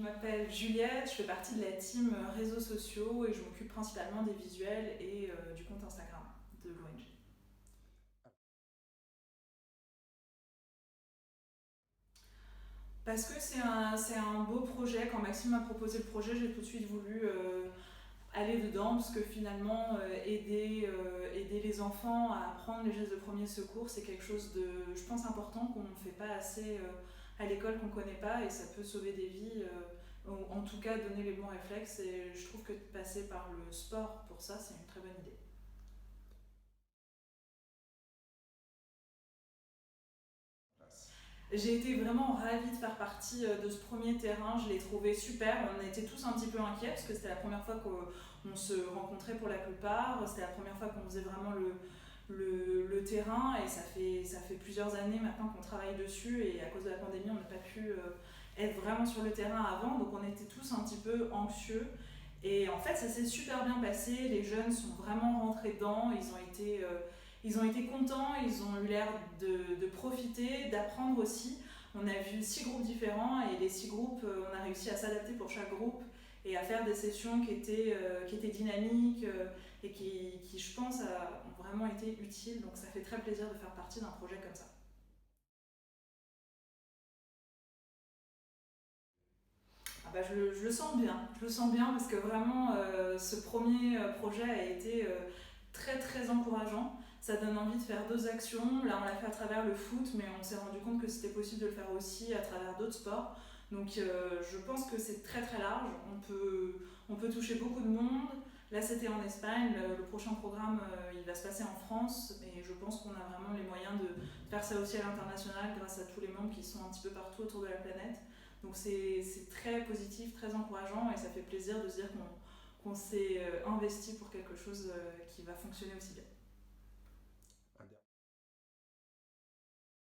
Je m'appelle Juliette, je fais partie de la team réseaux sociaux et je m'occupe principalement des visuels et du compte Instagram de l'ONG. Parce que c'est un beau projet. Quand Maxime m'a proposé le projet, j'ai tout de suite voulu aller dedans parce que finalement aider les enfants à apprendre les gestes de premier secours, c'est quelque chose de, je pense, important qu'on ne fait pas assez à l'école, qu'on ne connaît pas, et ça peut sauver des vies, ou en tout cas donner les bons réflexes, et je trouve que de passer par le sport pour ça, c'est une très bonne idée. J'ai été vraiment ravie de faire partie de ce premier terrain, je l'ai trouvé super. On était tous un petit peu inquiets parce que c'était la première fois qu'on se rencontrait pour la plupart, c'était la première fois qu'on faisait vraiment le terrain, et ça fait plusieurs années maintenant qu'on travaille dessus, et à cause de la pandémie on n'a pas pu être vraiment sur le terrain avant, donc on était tous un petit peu anxieux. Et en fait ça s'est super bien passé, les jeunes sont vraiment rentrés dedans, ils ont été contents, ils ont eu l'air de profiter, d'apprendre aussi. On a vu 6 groupes différents, et les 6 groupes, on a réussi à s'adapter pour chaque groupe et à faire des sessions qui étaient dynamiques et qui, je pense, ont vraiment été utiles. Donc ça fait très plaisir de faire partie d'un projet comme ça. Ah bah, je le sens bien, je le sens bien parce que vraiment ce premier projet a été très très encourageant. Ça donne envie de faire d'autres actions. Là on l'a fait à travers le foot, mais on s'est rendu compte que c'était possible de le faire aussi à travers d'autres sports. Donc je pense que c'est très très large, on peut toucher beaucoup de monde. Là c'était en Espagne, le prochain programme il va se passer en France, et je pense qu'on a vraiment les moyens de faire ça aussi à l'international grâce à tous les membres qui sont un petit peu partout autour de la planète. Donc c'est très positif, très encourageant, et ça fait plaisir de se dire qu'on s'est investi pour quelque chose qui va fonctionner aussi bien.